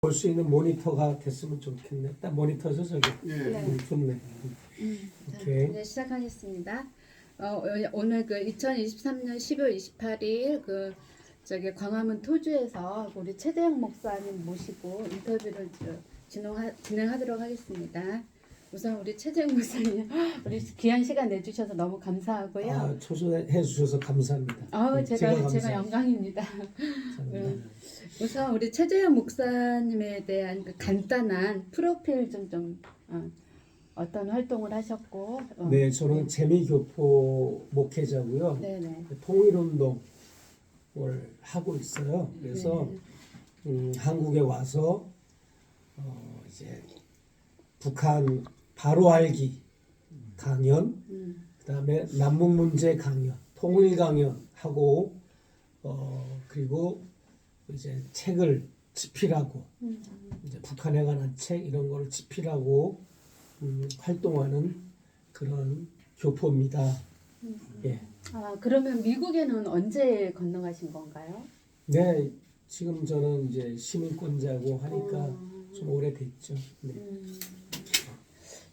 볼 수 있는 모니터가 됐으면 좋겠네. 딱 모니터죠 저기. 네. 좋네. 자, 오케이. 이제 시작하겠습니다. 오늘 그 2023년 12월 28일 그 저기 광화문 토주에서 우리 최재형 목사님 모시고 인터뷰를 진행하도록 하겠습니다. 우선 우리 최재형 목사님 우리 귀한 시간 내주셔서 너무 감사하고요. 아, 초대해 주셔서 감사합니다. 네, 제가 감사합니다. 영광입니다. 감사합니다. 우선 우리 최재형 목사님에 대한 그 간단한 프로필 좀 어떤 활동을 하셨고. 네, 저는 재미교포 목회자고요. 네네. 통일운동을 하고 있어요. 그래서 한국에 와서 이제 북한 바로 알기 강연, 그다음에 남북 문제 강연, 통일 강연 하고 그리고 이제 책을 집필하고 이제 북한에 관한 책 이런 거를 집필하고 활동하는 그런 교포입니다. 예. 아, 그러면 미국에는 언제 건너가신 건가요? 네, 지금 저는 이제 시민권자고 하니까 좀 오래됐죠. 네.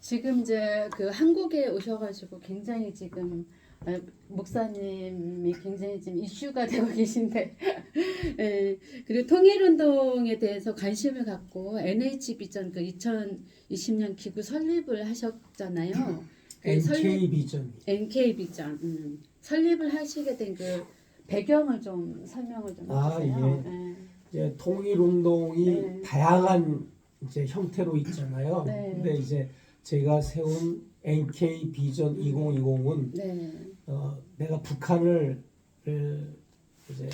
지금 이제 그 한국에 오셔가지고 굉장히 지금 목사님이 굉장히 지금 이슈가 되고 계신데, 예, 그리고 통일운동에 대해서 관심을 갖고 NH 비전 그 2020년 기구 설립을 하셨잖아요. 그 NK 비전. NK 비전 설립을 하시게 된 그 배경을 좀 설명을 좀 해주세요. 예. 이제 통일운동이 네. 다양한 이제 형태로 있잖아요. 네. 근데 이제 제가 세운 NK 비전 2020은 네. 내가 북한을 이제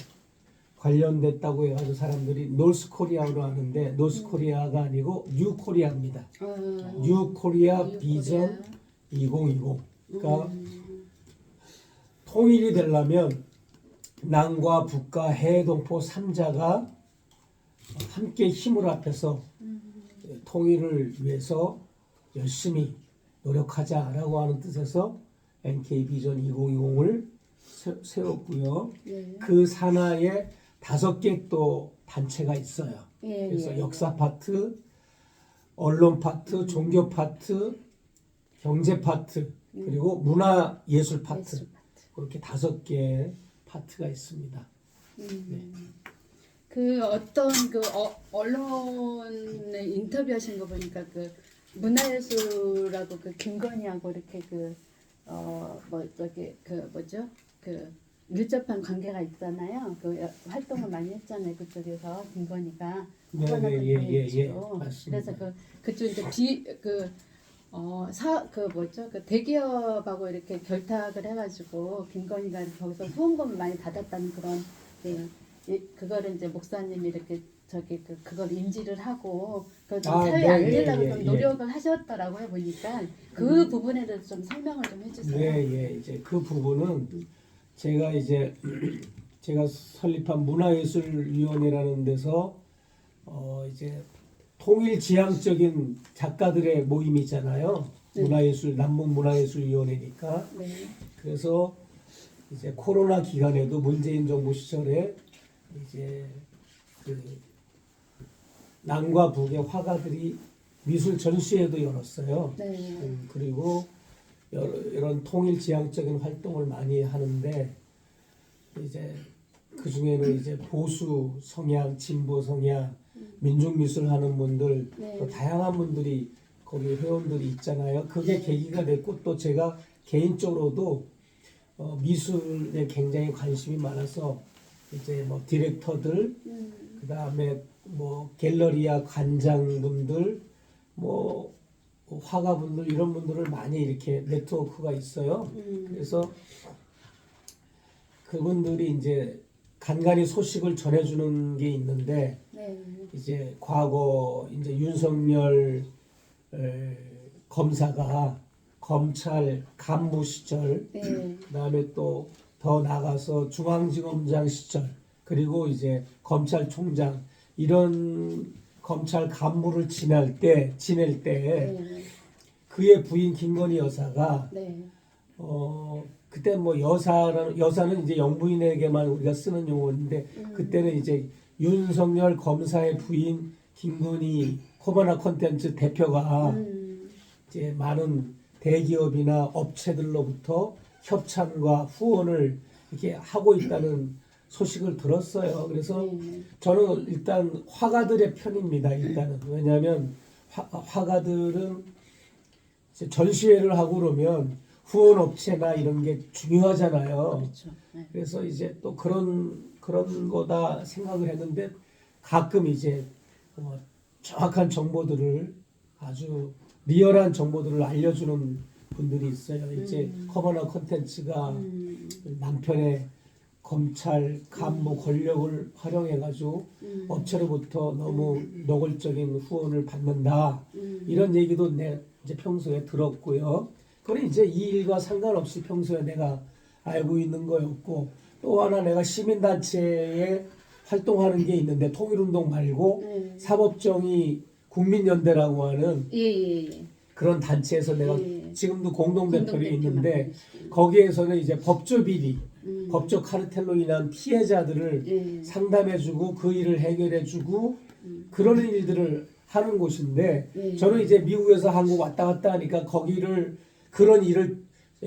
관련됐다고 해가지고 사람들이 노스 코리아로 하는데 노스 코리아가 아니고 뉴 코리아입니다. 뉴 코리아 비전 2020. 그러니까 통일이 되려면 남과 북과 해동포 3자가 함께 힘을 합해서 통일을 위해서 열심히 노력하자라고 하는 뜻에서 NK 비전 2020을 세웠고요. 네. 그 산하에 5개 또 단체가 있어요. 예, 그래서 예. 역사 파트, 언론 파트, 종교 파트, 경제 파트, 그리고 문화 예술 파트. 예술 파트. 그렇게 5개 파트가 있습니다. 그 어떤 그 언론에 인터뷰하신 거 보니까 그 문화예술하고 그 김건희하고 이렇게 저기 그 뭐죠 그 밀접한 관계가 있잖아요. 그 활동을 많이 했잖아요. 그쪽에서 김건희가 네, 코로나 예, 때문에 예, 예, 있죠. 맞습니다. 그래서 그쪽 이제 그 대기업하고 이렇게 결탁을 해가지고 김건희가 거기서 후원금을 많이 받았다는 그런 그거를 이제 목사님이 이렇게 그걸 인지를 하고 그걸 좀 사회에 네, 알리려고 예, 좀 예, 노력을 하셨더라고요 보니까 그 부분에 대해서 좀 설명을 좀 해주세요. 네, 예, 이제 그 부분은 제가 설립한 문화예술위원회라는 데서 이제 통일지향적인 작가들의 모임이잖아요. 네. 문화예술 남북 문화예술위원회니까. 네. 그래서 이제 코로나 기간에도 문재인 정부 시절에 이제 그 남과 북의 화가들이 미술 전시회도 열었어요. 네. 그리고 이런 통일지향적인 활동을 많이 하는데 이제 그 중에는 이제 보수 성향, 진보 성향, 민중미술 하는 분들, 네. 또 다양한 분들이 거기 회원들이 있잖아요. 그게 계기가 됐고 또 제가 개인적으로도 미술에 굉장히 관심이 많아서 이제 뭐 디렉터들, 그 다음에 뭐 갤러리아 관장분들, 뭐 화가분들 이런 분들을 많이 이렇게 네트워크가 있어요. 그래서 그분들이 이제 간간히 소식을 전해주는 게 있는데 네. 이제 과거 이제 윤석열 검사가 검찰 간부 시절, 네. 그다음에 또 더 나가서 중앙지검장 시절, 그리고 이제 검찰총장 이런 검찰 간부를 지낼 때 네. 그의 부인 김건희 여사가 네. 그때 뭐 여사는 이제 영부인에게만 우리가 쓰는 용어인데 그때는 이제 윤석열 검사의 부인 김건희 코바나 콘텐츠 대표가 이제 많은 대기업이나 업체들로부터 협찬과 후원을 이렇게 하고 있다는 소식을 들었어요. 그래서 저는 일단 화가들의 편입니다. 일단은 왜냐하면 화가들은 이제 전시회를 하고 그러면 후원 업체나 이런 게 중요하잖아요. 그렇죠. 네. 그래서 이제 또 그런 거다 생각을 했는데 가끔 이제 정확한 정보들을 아주 리얼한 정보들을 알려주는 분들이 있어요. 이제 커버나 콘텐츠가 남편의 검찰 간부 권력을 활용해가지고 업체로부터 너무 노골적인 후원을 받는다 이런 얘기도 내 이제 평소에 들었고요. 그건 이제 이 일과 상관없이 평소에 내가 알고 있는 거였고 또 하나 내가 시민단체에 활동하는 게 있는데 통일운동 말고 사법정의 국민연대라고 하는 예. 그런 단체에서 내가 예. 지금도 공동대표로 있는데 공동대표만 거기에서는 이제 법조 비리, 법조 카르텔로 인한 피해자들을 상담해주고 그 일을 해결해주고 그러는 일들을 하는 곳인데 저는 이제 미국에서 한국 왔다 갔다 하니까 거기를 그런 일을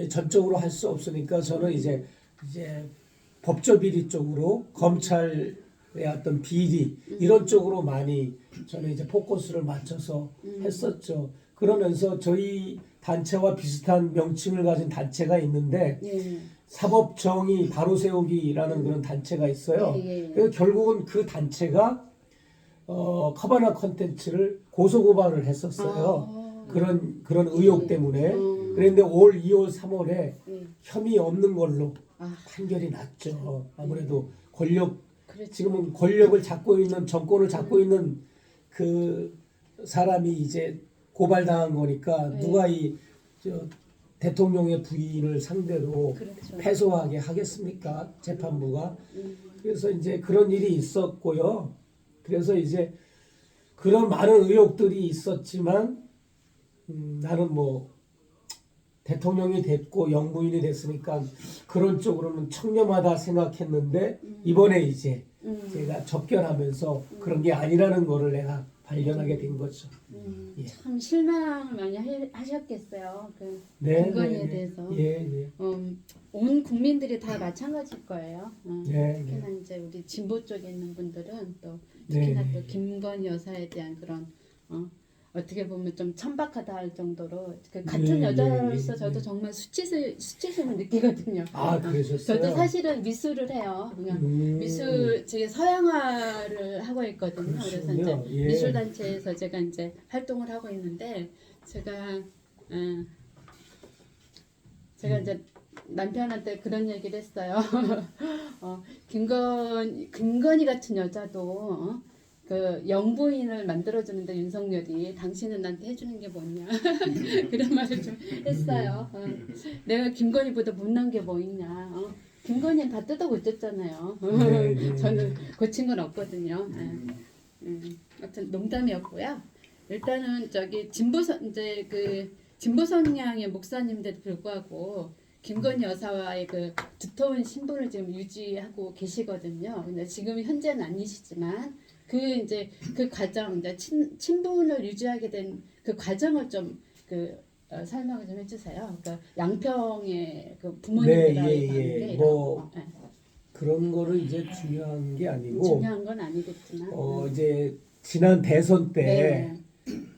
전적으로 할 수 없으니까 저는 이제 법조 비리 쪽으로 검찰의 어떤 비리 이런 쪽으로 많이 저는 이제 포커스를 맞춰서 했었죠. 그러면서 저희 단체와 비슷한 명칭을 가진 단체가 있는데 사법정의 바로세우기라는 그런 단체가 있어요. 그래서 결국은 그 단체가 커바나 콘텐츠를 고소고발을 했었어요. 그런 의혹 때문에. 그런데 올 2월 3월에 혐의 없는 걸로 판결이 났죠. 아무래도 지금은 권력을 잡고 있는 정권을 잡고 있는 그 사람이 이제 고발당한 거니까 누가 대통령의 부인을 상대로 그렇죠. 패소하게 하겠습니까? 재판부가. 그래서 이제 그런 일이 있었고요. 그래서 이제 그런 많은 의혹들이 있었지만 나는 뭐 대통령이 됐고 영부인이 됐으니까 그런 쪽으로는 청렴하다 생각했는데 이번에 이제 제가 접견하면서 그런 게 아니라는 거를 내가 발견하게 된 거죠. 예. 참 실망 많이 하셨겠어요. 그 네, 김건희에 네, 대해서. 예. 온 국민들이 다 마찬가지일 거예요. 네, 특히나 이제 우리 진보 쪽에 있는 분들은 또 특히나 네. 또 김건희 여사에 대한 그런 어떻게 보면 좀 천박하다 할 정도로 그 같은 여자로서 저도 정말 수치심을 느끼거든요. 그러셨어요? 저도 사실은 미술을 해요. 그냥 미술 제 서양화를 하고 있거든요. 그래서 그러시군요. 이제 예. 미술 단체에서 제가 이제 활동을 하고 있는데 제가 이제 남편한테 그런 얘기를 했어요. 김건희 같은 여자도 그 영부인을 만들어주는데 윤석열이 당신은 나한테 해주는 게 뭐냐 그런 말을 좀 했어요. 내가 김건희보다 못난 게 뭐 있냐. 김건희는 다 뜯어 고쳤잖아요. 네. 저는 고친 건 없거든요. 하여튼 농담이었고요. 일단은 저기 진보 성향의 목사님들도 불구하고 김건희 여사와의 그 두터운 신분을 지금 유지하고 계시거든요. 근데 지금 현재는 아니시지만 그 과정, 이제 친분을 유지하게 된 그 과정을 좀 설명을 좀 해주세요. 그러니까 양평의 그 부모님들과의 관계 그런 거를 이제 중요한 게 아니고 중요한 건 아니겠지만 이제 지난 대선 때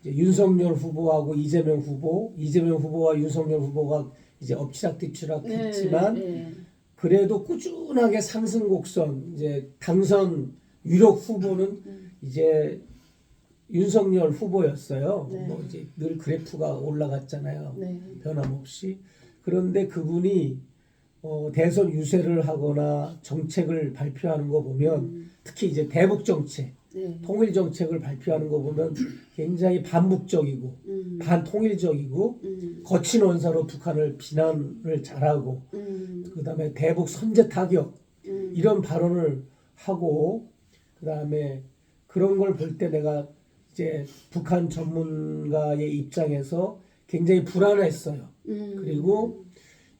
이제 윤석열 후보하고 이재명 후보와 윤석열 후보가 이제 엎치락뒤치락 했지만 그래도 꾸준하게 상승 곡선 이제 당선 유력 후보는 이제 윤석열 후보였어요. 뭐 이제 늘 그래프가 올라갔잖아요. 변함없이. 그런데 그분이 대선 유세를 하거나 정책을 발표하는 거 보면 특히 이제 대북 정책, 통일 정책을 발표하는 거 보면 굉장히 반북적이고 반통일적이고 거친 언사로 북한을 비난을 잘하고 그다음에 대북 선제 타격 이런 발언을 하고 그다음에 그런 걸 볼 때 내가 이제 북한 전문가의 입장에서 굉장히 불안했어요. 그리고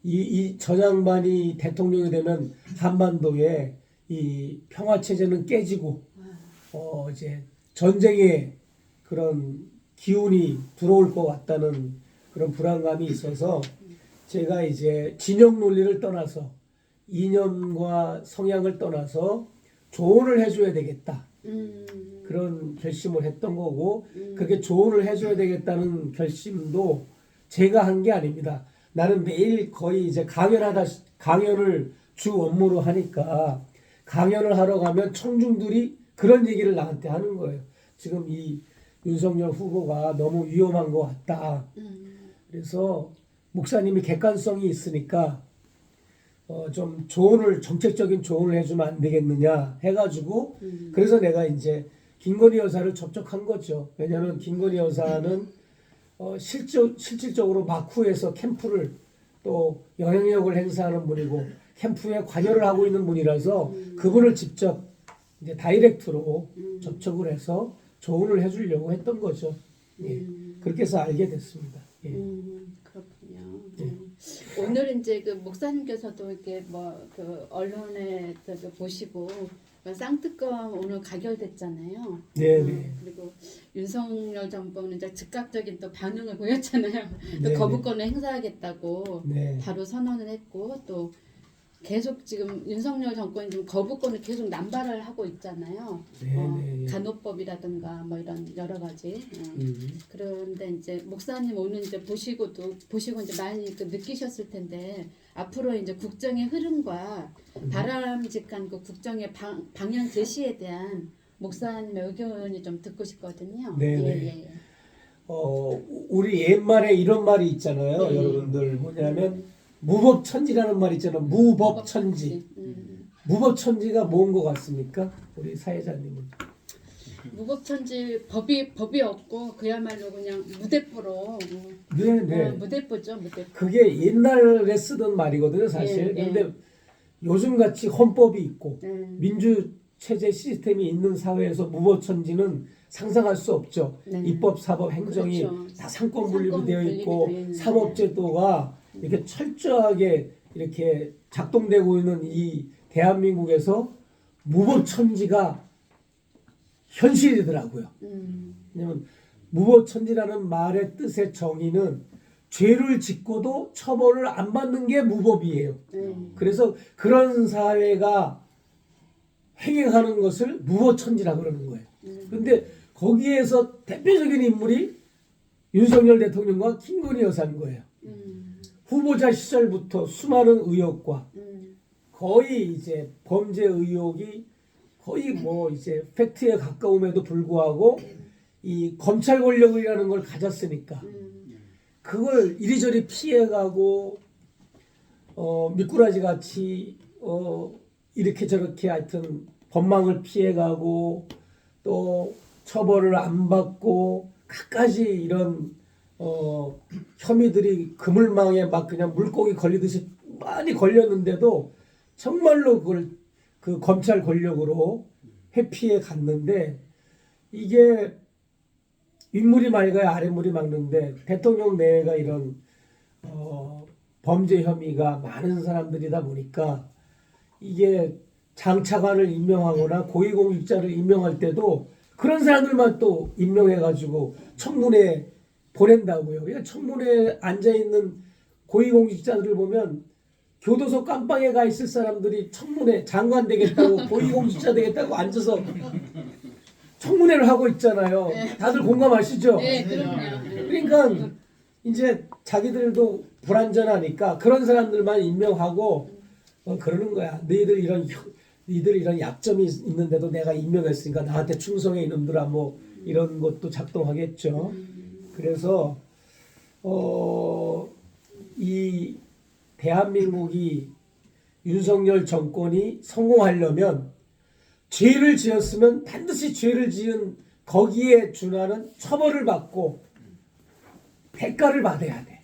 이 전양반이 대통령이 되면 한반도에 이 평화 체제는 깨지고 이제 전쟁의 그런 기운이 들어올 것 같다는 그런 불안감이 있어서 제가 이제 진영 논리를 떠나서 이념과 성향을 떠나서 조언을 해줘야 되겠다. 그런 결심을 했던 거고 그렇게 조언을 해줘야 되겠다는 결심도 제가 한 게 아닙니다. 나는 매일 거의 이제 강연을 주 업무로 하니까 강연을 하러 가면 청중들이 그런 얘기를 나한테 하는 거예요. 지금 이 윤석열 후보가 너무 위험한 것 같다. 그래서 목사님이 객관성이 있으니까 좀 정책적인 조언을 해주면 안 되겠느냐 해가지고 그래서 내가 이제 김건희 여사를 접촉한 거죠. 왜냐하면 김건희 여사는 실질적으로 마쿠에서 캠프를 또 영향력을 행사하는 분이고 캠프에 관여를 하고 있는 분이라서 그분을 직접 이제 다이렉트로 접촉을 해서 조언을 해주려고 했던 거죠. 예. 그렇게 해서 알게 됐습니다. 예. 그렇군요. 예. 오늘 이제 그 목사님께서도 이렇게 뭐 그 언론에 보시고 쌍특검 오늘 가결됐잖아요. 네네. 그리고 윤석열 정부는 이제 즉각적인 또 반응을 보였잖아요. 또 네네. 거부권을 행사하겠다고 네. 바로 선언을 했고 또 계속 지금 윤석열 정권이 좀 거부권을 계속 남발을 하고 있잖아요. 네네. 간호법이라든가 뭐 이런 여러 가지. 그런데 이제 목사님 오늘 이제 보시고 이제 많이 그 느끼셨을 텐데 앞으로 이제 국정의 흐름과 바람직한 그 국정의 방향 제시에 대한 목사님의 의견이 좀 듣고 싶거든요. 네네. 우리 옛말에 이런 말이 있잖아요. 네. 여러분들 뭐냐면 무법천지라는 말 있잖아요. 무법천지. 무법천지가 뭔 것 같습니까? 우리 사회자님은. 무법천지 법이 없고 그야말로 그냥 무대뽀로 네네. 무대뽀죠 무대뽀. 그게 옛날에 쓰던 말이거든요, 사실. 네, 네. 근데 요즘같이 헌법이 있고 네. 민주체제 시스템이 있는 사회에서 무법천지는 상상할 수 없죠. 네. 입법, 사법, 행정이 그렇죠. 다 상권 분립이 상권 되어 분립이 있고 되어 있는데. 사법제도가 이렇게 철저하게 이렇게 작동되고 있는 이 대한민국에서 무법천지가 현실이더라고요. 왜냐면 무법천지라는 말의 뜻의 정의는 죄를 짓고도 처벌을 안 받는 게 무법이에요. 그래서 그런 사회가 행행하는 것을 무법천지라고 그러는 거예요. 그런데 거기에서 대표적인 인물이 윤석열 대통령과 김건희 여사인 거예요. 후보자 시절부터 수많은 의혹과 거의 이제 범죄 의혹이 거의 뭐 이제 팩트에 가까움에도 불구하고 이 검찰 권력이라는 걸 가졌으니까 그걸 이리저리 피해가고 미꾸라지 같이 이렇게 저렇게 하여튼 법망을 피해가고 또 처벌을 안 받고 갖가지 이런 혐의들이 그물망에 막 그냥 물고기 걸리듯이 많이 걸렸는데도 정말로 그걸 그 검찰 권력으로 회피해 갔는데 이게 윗물이 맑아야 아랫물이 맑는데 대통령 내가 이런 범죄 혐의가 많은 사람들이다 보니까 이게 장차관을 임명하거나 고위공직자를 임명할 때도 그런 사람들만 또 임명해가지고 청문회 보낸다고요. 그러니까 청문회에 앉아있는 고위공직자들을 보면 교도소 깜빵에 가 있을 사람들이 청문회 장관 되겠다고 고위공직자 되겠다고 앉아서 청문회를 하고 있잖아요. 다들 공감하시죠? 네, 그럼요. 그러니까 이제 자기들도 불안전하니까 그런 사람들만 임명하고 그러는 거야. 너희들 이런 약점이 있는데도 내가 임명했으니까 나한테 충성해 이놈들아 뭐 이런 것도 작동하겠죠. 그래서 이 대한민국이 윤석열 정권이 성공하려면 죄를 지었으면 반드시 죄를 지은 거기에 준하는 처벌을 받고 대가를 받아야 돼.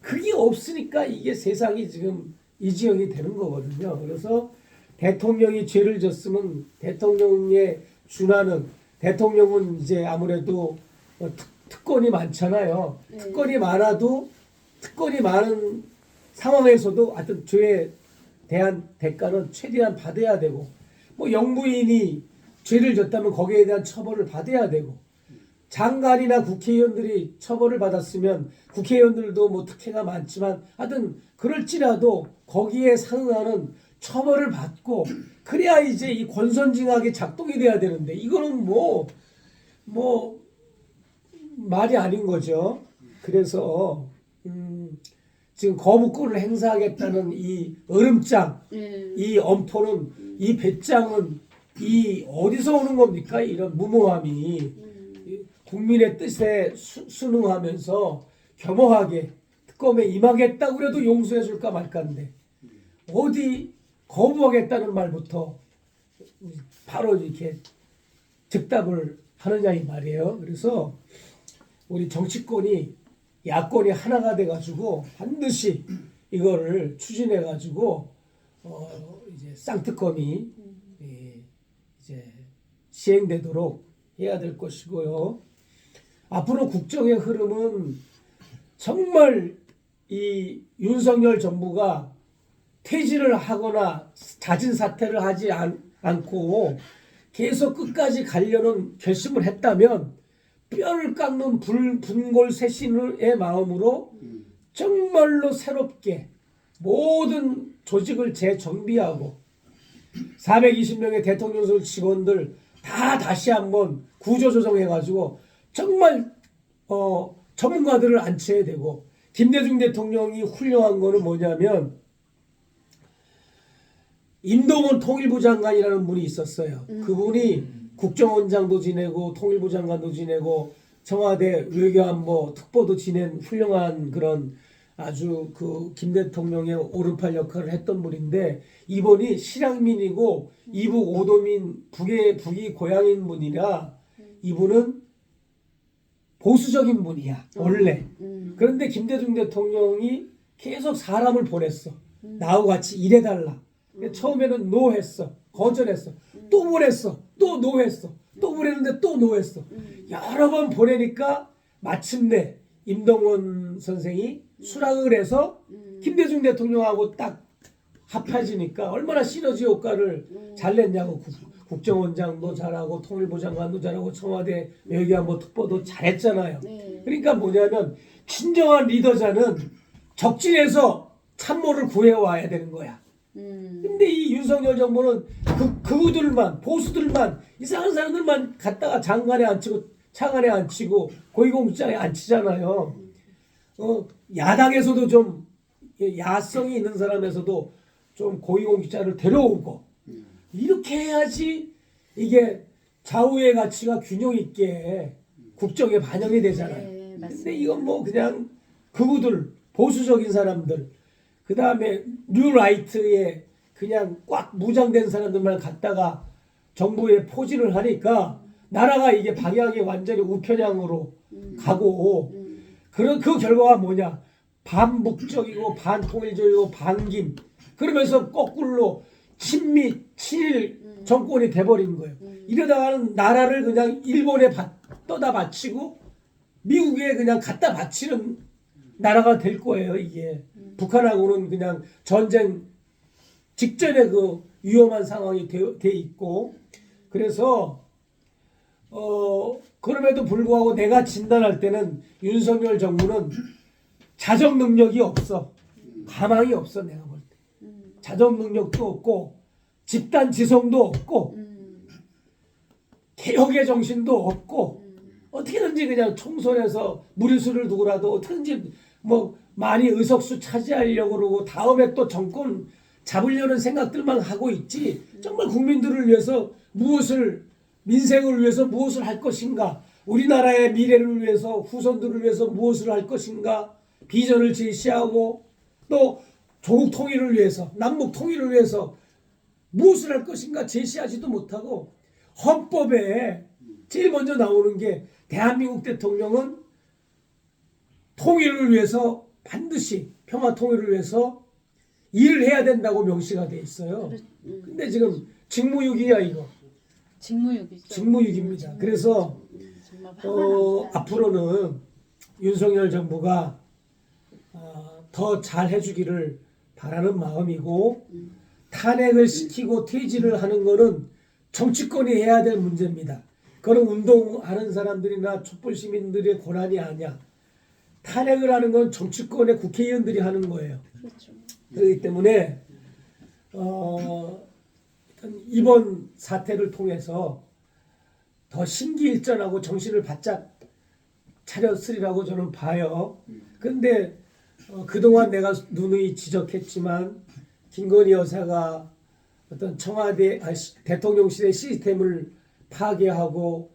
그게 없으니까 이게 세상이 지금 이 지경이 되는 거거든요. 그래서 대통령이 죄를 졌으면 대통령에 준하는 대통령은 이제 아무래도 특권이 많잖아요. 특권이 많아도 특권이 많은 상황에서도 하여튼 죄에 대한 대가는 최대한 받아야 되고 뭐 영부인이 죄를 졌다면 거기에 대한 처벌을 받아야 되고 장관이나 국회의원들이 처벌을 받았으면 국회의원들도 뭐 특혜가 많지만 하여튼 그럴지라도 거기에 상응하는 처벌을 받고 그래야 이제 이 권선징악이 작동이 돼야 되는데 이거는 뭐 말이 아닌 거죠. 그래서 지금 거부권을 행사하겠다는 이 얼음장, 이 엄포는 이 배짱은 이 어디서 오는 겁니까? 이런 무모함이 국민의 뜻에 순응하면서 겸허하게 특검에 임하겠다고 그래도 용서해 줄까 말까인데 어디 거부하겠다는 말부터 바로 이렇게 즉답을 하느냐 이 말이에요. 그래서 우리 정치권이 야권이 하나가 돼가지고 반드시 이거를 추진해가지고 이제 쌍특검이 이제 시행되도록 해야 될 것이고요. 앞으로 국정의 흐름은 정말 이 윤석열 정부가 퇴진을 하거나 잦은 사퇴를 하지 않고 계속 끝까지 가려는 결심을 했다면 뼈를 깎는 분골쇄신의 마음으로 정말로 새롭게 모든 조직을 재정비하고 420명의 대통령실 직원들 다 다시 한번 구조조정해가지고 정말 전문가들을 안쳐야 되고 김대중 대통령이 훌륭한 거는 뭐냐면 임동원 통일부 장관이라는 분이 있었어요. 그분이 국정원장도 지내고 통일부 장관도 지내고 청와대 외교안보 특보도 지낸 훌륭한 그런 아주 그 김 대통령의 오른팔 역할을 했던 분인데 이분이 실향민이고 이북 오도민 북이 고향인 분이라 이분은 보수적인 분이야 원래. 그런데 김대중 대통령이 계속 사람을 보냈어. 나하고 같이 일해달라. 처음에는 노했어. 거절했어. 또 보냈어. 또 노했어. 또 보냈는데 또 노했어. 여러 번 보내니까 마침내 임동원 선생이 수락을 해서 김대중 대통령하고 딱 합해지니까 얼마나 시너지 효과를 잘 냈냐고. 국정원장도 잘하고 통일부 장관도 잘하고 청와대 외교안보 특보도 잘했잖아요. 그러니까 뭐냐면 진정한 리더자는 적진에서 참모를 구해와야 되는 거야. 근데 이 윤석열 정부는 그들만 보수들만 이상한 사람들만 갖다가 장관에 앉히고 차관에 앉히고 고위공직자에 앉히잖아요. 야당에서도 좀 야성이 있는 사람에서도 좀 고위공직자를 데려오고 이렇게 해야지 이게 좌우의 가치가 균형 있게 국정에 반영이 되잖아요. 근데 이건 뭐 그냥 그들 보수적인 사람들 그 다음에 뉴라이트에 그냥 꽉 무장된 사람들만 갖다가 정부에 포진을 하니까 나라가 이게 방향이 완전히 우편향으로 가고 그 결과가 뭐냐 반북적이고 반통일적이고 반김 그러면서 거꾸로 친미 친일 정권이 돼버린 거예요. 이러다가는 나라를 그냥 일본에 떠다 바치고 미국에 그냥 갖다 바치는 나라가 될 거예요. 이게 북한하고는 그냥 전쟁 직전에 그 위험한 상황이 돼 있고 그래서 그럼에도 불구하고 내가 진단할 때는 윤석열 정부는 자정 능력이 없어. 가망이 없어 내가 볼 때. 자정 능력도 없고 집단 지성도 없고 개혁의 정신도 없고 어떻게든지 그냥 총선에서 무리수를 두고라도 어떻게든지 뭐 많이 의석수 차지하려고 그러고 다음에 또 정권 잡으려는 생각들만 하고 있지 정말 국민들을 위해서 무엇을 민생을 위해서 무엇을 할 것인가 우리나라의 미래를 위해서 후손들을 위해서 무엇을 할 것인가 비전을 제시하고 또 조국 통일을 위해서 남북 통일을 위해서 무엇을 할 것인가 제시하지도 못하고 헌법에 제일 먼저 나오는 게 대한민국 대통령은 통일을 위해서 반드시 평화 통일을 위해서 일을 해야 된다고 명시가 돼 있어요. 근데 지금 직무유기야 이거. 직무유기죠. 직무유기입니다. 그래서 앞으로는 윤석열 정부가 더 잘 해주기를 바라는 마음이고 탄핵을 시키고 퇴진을 하는 거는 정치권이 해야 될 문제입니다. 그런 운동하는 사람들이나 촛불 시민들의 권한이 아니야. 탄핵을 하는 건 정치권의 국회의원들이 하는 거예요. 그렇죠. 그렇기 때문에 일단 이번 사태를 통해서 더 심기일전하고 정신을 바짝 차렸으리라고 저는 봐요. 그런데 그동안 내가 누누이 지적했지만 김건희 여사가 어떤 청와대 대통령실의 시스템을 파괴하고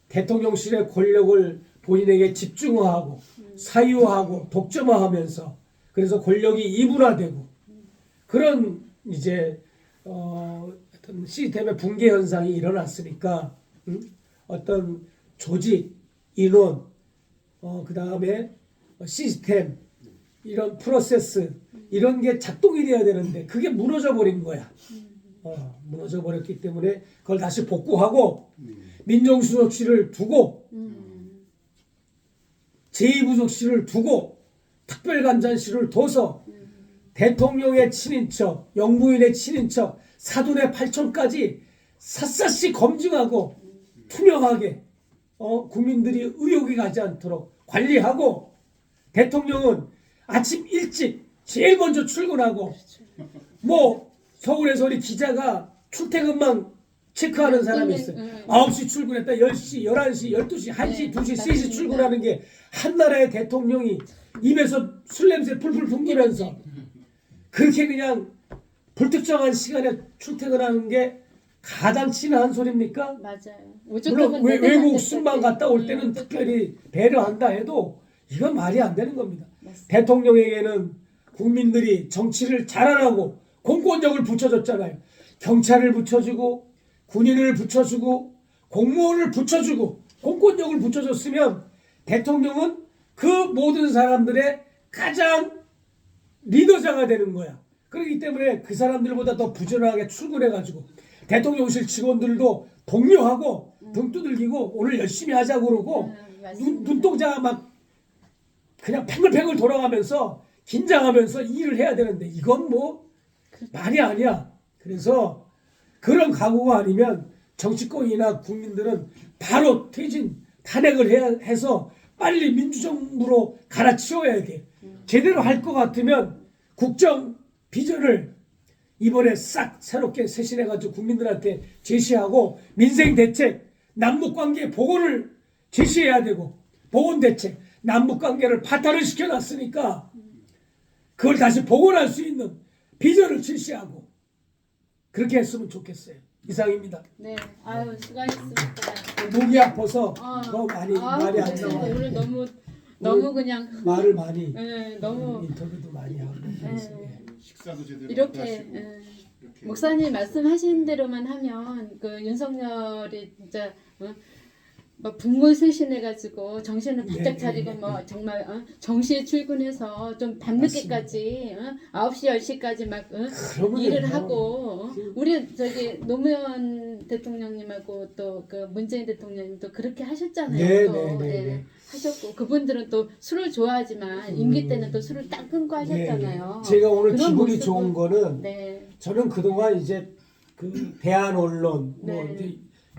대통령실의 권력을 본인에게 집중화하고 사유화하고 독점화하면서 그래서 권력이 이분화되고 그런 이제 어떤 시스템의 붕괴 현상이 일어났으니까 어떤 조직, 인원, 그 다음에 시스템 이런 프로세스 이런 게 작동이 돼야 되는데 그게 무너져 버린 거야. 무너져 버렸기 때문에 그걸 다시 복구하고 민정수석실을 두고 제2부속실을 두고 특별감찰실을 둬서 대통령의 친인척, 영부인의 친인척, 사돈의 팔촌까지 샅샅이 검증하고 투명하게 국민들이 의혹이 가지 않도록 관리하고 대통령은 아침 일찍 제일 먼저 출근하고 뭐 서울에서 우리 기자가 출퇴근만 체크하는 사람이 있어요. 9시 출근했다 10시, 11시, 12시, 1시, 2시, 3시 출근하는 게 한나라의 대통령이 입에서 술 냄새 풀풀 풍기면서 그렇게 그냥 불특정한 시간에 출퇴근하는 게 가당치는 한 소리입니까? 맞아요. 물론 외국 순방 갔다 올 때는 특별히 배려한다 해도 이건 말이 안 되는 겁니다. 맞습니다. 대통령에게는 국민들이 정치를 잘하라고 공권력을 붙여줬잖아요. 경찰을 붙여주고 군인을 붙여주고 공무원을 붙여주고 공권력을 붙여줬으면 대통령은 그 모든 사람들의 가장 리더자가 되는 거야. 그렇기 때문에 그 사람들보다 더 부지런하게 출근해가지고 대통령실 직원들도 독려하고 등 두들기고 오늘 열심히 하자고 그러고 눈동자가 막 그냥 팽글팽글 돌아가면서 긴장하면서 일을 해야 되는데 이건 뭐 말이 아니야. 그래서 그런 각오가 아니면 정치권이나 국민들은 바로 퇴진, 탄핵을 해서 빨리 민주정부로 갈아치워야 돼. 제대로 할 것 같으면 국정 비전을 이번에 싹 새롭게 쇄신해가지고 국민들한테 제시하고 민생 대책, 남북관계 복원을 제시해야 되고 복원 대책, 남북관계를 파탄을 시켜놨으니까 그걸 다시 복원할 수 있는 비전을 제시하고 그렇게 했으면 좋겠어요. 이상입니다. 네, 아유 수고하셨습니다. 목이 아파서 더 많이 말이 안 그렇죠. 나와요. 오늘 너무 그냥 말을 많이 너무 인터뷰도 많이 하고 그래서, 예. 식사도 제대로 이렇게 하시고. 이렇게 목사님 말씀하신 대로만 하면 그 윤석열이 진짜 막 분골쇄신해가지고 정신을 바짝 차리고 뭐 정말 정시에 출근해서 좀 밤늦게까지 9시 10시까지 막 그러면요. 일을 하고 우리 저기 노무현 대통령님하고 또 그 문재인 대통령님도 그렇게 하셨잖아요. 네, 또. 네, 네, 네. 하셨고 그분들은 또 술을 좋아하지만 임기 때는 또 술을 딱 끊고 하셨잖아요. 네. 제가 오늘 그런 기분이 모습을- 좋은 거는 네. 저는 그동안 이제 그 대한 언론 뭐 네. 이제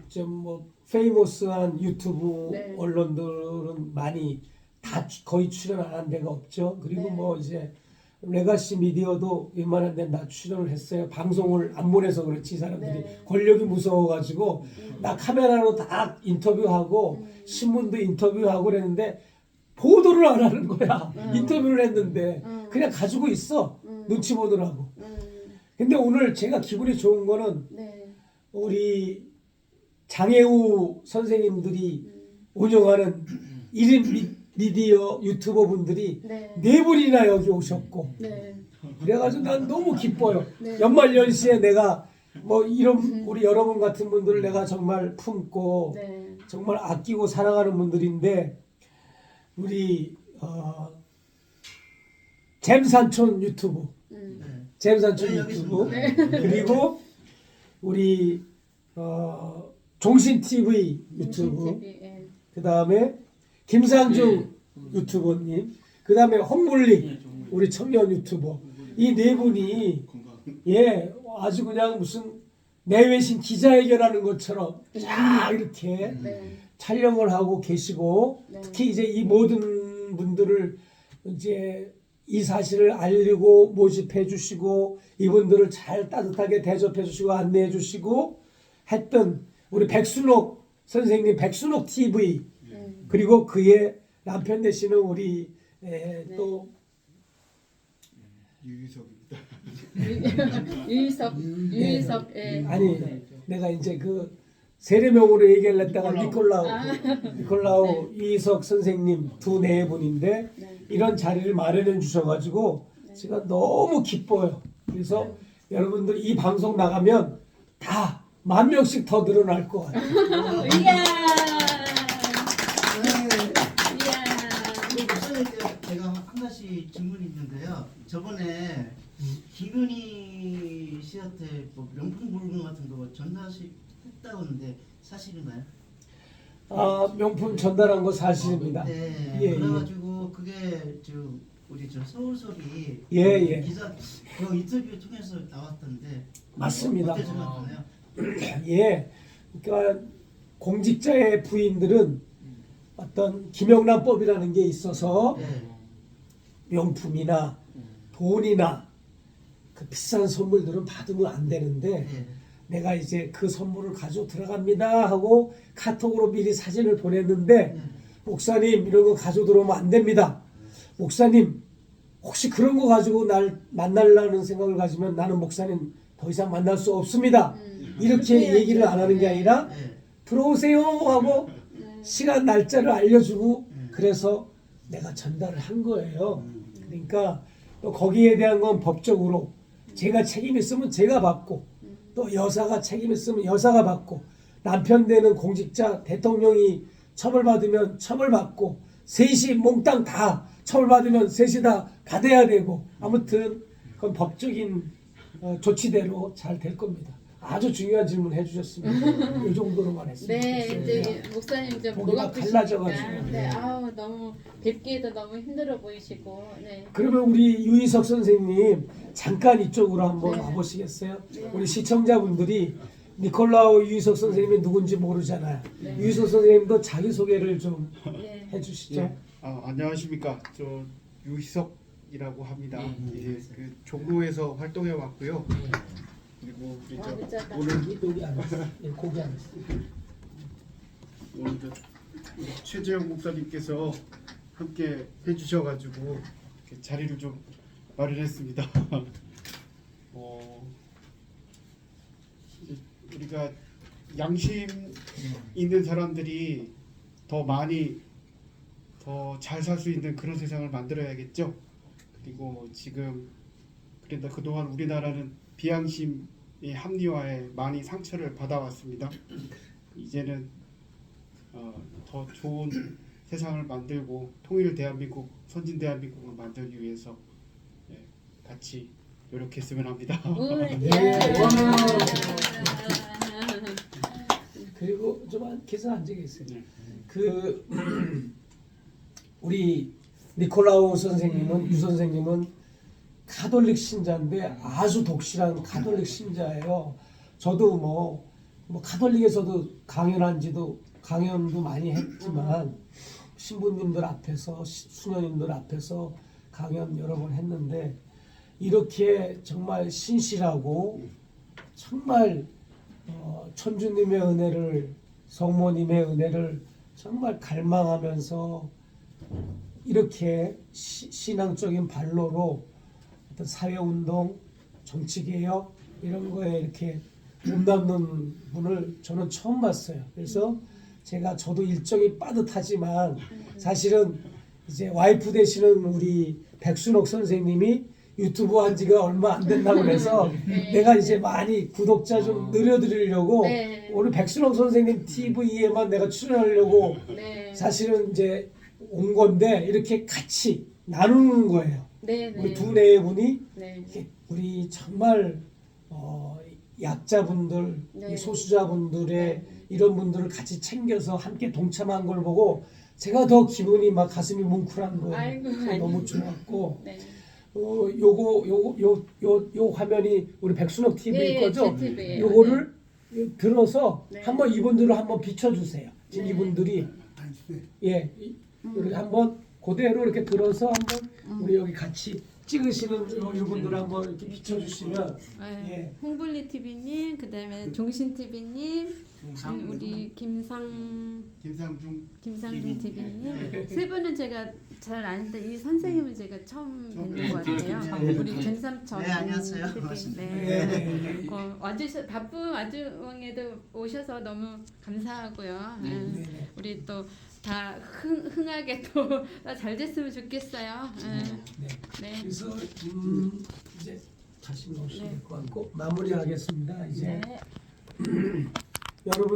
좀 뭐 페이머스한 유튜브 네. 언론들은 많이 다 거의 출연 안 한 데가 없죠. 그리고 네. 뭐 이제 레가시 미디어도 웬만한 데는 다 출연을 했어요. 방송을 안 보내서 그렇지 이 사람들이 네. 권력이 무서워가지고 나 카메라로 다 인터뷰하고 신문도 인터뷰하고 그랬는데 보도를 안 하는 거야. 인터뷰를 했는데 그냥 가지고 있어. 눈치 보느라고. 근데 오늘 제가 기분이 좋은 거는 네. 우리 장애우 선생님들이 운영하는 1인 미디어 유튜버 분들이 네. 네 분이나 여기 오셨고 네. 그래가지고 난 너무 기뻐요. 네. 연말연시에 내가 뭐 이런 우리 여러분 같은 분들을 내가 정말 품고 네. 정말 아끼고 사랑하는 분들인데 우리 잼산촌 유튜브 잼산촌 유튜브 그리고 우리 종신 TV 유튜브 예. 그 다음에 김상중 유튜버님 그 다음에 홈블리 우리 청년 유튜버 이 네 분이 건강. 예 아주 그냥 무슨 내외신 기자회견하는 것처럼 쫙 이렇게 네. 촬영을 하고 계시고 네. 특히 이제 이 모든 분들을 이제 이 사실을 알리고 모집해 주시고 이분들을 잘 따뜻하게 대접해 주시고 안내해 주시고 했던 우리 백순옥 선생님 백순옥 TV 그리고 그의 남편 되시는 우리 또 유유석입니다. 유희석 예. 아니 내가 이제 그 세례명으로 얘기를 했다가 니콜라우 이석 선생님 두 네 분인데 네. 이런 자리를 마련해 주셔가지고 제가 너무 기뻐요. 그래서 여러분들 이 방송 나가면 다 10,000명씩 더 늘어날 것 같아요. 이야. 이야. 제가 한 가지 질문이 있는데요. 저번에 김은희 씨한테 뭐 명품 물건 같은 거 전달했다고 하는데 사실인가요? 아, 명품 전달한 거 사실입니다. 네. 예, 그래가지고 그게 우리 서울소리 예. 기사 그 인터뷰 통해서 나왔던데 맞습니다. 어떻게 생각하나요? 예, 그러니까 공직자의 부인들은 어떤 김영란법이라는 게 있어서 네. 명품이나 돈이나 그 비싼 선물들은 받으면 안 되는데 네. 내가 이제 그 선물을 가지고 들어갑니다 하고 카톡으로 미리 사진을 보냈는데 목사님 이런 거 가지고 들어오면 안 됩니다. 목사님 혹시 그런 거 가지고 날 만나려는 생각을 가지면 나는 목사님 더 이상 만날 수 없습니다. 이렇게 얘기를 안 하는 게 아니라 네. 들어오세요 하고 시간 날짜를 알려주고 그래서 내가 전달을 한 거예요. 그러니까 또 거기에 대한 건 법적으로 제가 책임 있으면 제가 받고 또 여사가 책임 있으면 여사가 받고 남편 되는 공직자 대통령이 처벌받으면 처벌받고 셋이 몽땅 다 처벌받으면 셋이 다 받아야 되고 아무튼 그건 법적인 조치대로 잘 될 겁니다. 아주 중요한 질문 해주셨습니다. 이 정도로만 했습니다. 네, 이제 목사님 좀 보기가 목 갈라져가지고. 아프시니까 네, 아우 너무 뵙기에도 너무 힘들어 보이시고 네. 그러면 우리 유희석 선생님 잠깐 이쪽으로 한번 네. 와보시겠어요? 네. 우리 시청자분들이 니콜라우 유희석 선생님이 누군지 모르잖아요. 네. 유희석 선생님도 자기 소개를 좀 네. 해주시죠. 예. 안녕하십니까. 저 유희석이라고 합니다. 이제 그 종로에서 활동해 왔고요. 그리고 우리 저 진짜 오늘 여기 앉았어. 예, 거기 앉았어. 오늘 저 우리 최재형 목사님께서 함께 해주셔가지고 이렇게 자리를 좀 마련했습니다. 이제 우리가 양심 있는 사람들이 더 많이 더 잘 살 수 있는 그런 세상을 만들어야겠죠. 그리고 지금 그런데 그동안 우리나라는 비양심의 합리화에 많이 상처를 받아왔습니다. 이제는 더 좋은 세상을 만들고 통일 대한민국, 선진 대한민국을 만들기 위해서 같이 노력했으면 합니다. 네. 그리고 좀 계속 앉아 계세요. 네. 그 우리 니콜라우 선생님은 유 선생님은 가톨릭 신자인데 아주 독실한 가톨릭 신자예요. 저도 뭐 가톨릭에서도 강연도 많이 했지만 신부님들 앞에서 수녀님들 앞에서 강연 여러 번 했는데 이렇게 정말 신실하고 정말 천주님의 은혜를 성모님의 은혜를 정말 갈망하면서 이렇게 신앙적인 발로로 어떤 사회운동, 정치개혁 이런 거에 이렇게 몸담는 분을 저는 처음 봤어요. 그래서 저도 일정이 빠듯하지만 사실은 이제 와이프 되시는 우리 백순옥 선생님이 유튜브 한 지가 얼마 안 된다고 그래서 내가 이제 많이 구독자 좀 늘려드리려고 네. 오늘 백순옥 선생님 TV에만 내가 출연하려고 네. 사실은 이제 온 건데 이렇게 같이 나누는 거예요. 네, 우리 네. 두 네 분이 네. 이렇게 우리 정말 약자분들, 네. 이 소수자분들의 이런 분들을 같이 챙겨서 함께 동참한 걸 보고 제가 더 기분이 막 가슴이 뭉클한 거예요. 아이고, 그래서 아이고. 너무 좋았고 네. 요 화면이 우리 백순옥 TV 네, 거죠? 제 TV 예요. 요거를 들어서 네. 한번 이분들을 한번 비춰주세요. 지금 네. 이분들이 예 이렇게 한번 그대로 이렇게 들어서 한번 우리 여기 같이 찍으시는 이분들 한번 이렇게 비춰주시면 네. 예. 홍블리 TV님, 그다음에 종신 TV님, 우리 김상중 TV님 세 분은 제가 잘 아는데 이 선생님은 제가 처음 뵙는 것 같아요. 우리 김삼천 네, 안녕하세요. TV. 네. 네. 바쁜 와중에도 오셔서 너무 감사하고요. 네. 우리 또 다 흥하게 또 잘 됐으면 좋겠어요. 네. 네. 그래서 이제 다시 넣으시면 네. 될 것 같고 마무리하겠습니다. 이제 네. 여러분.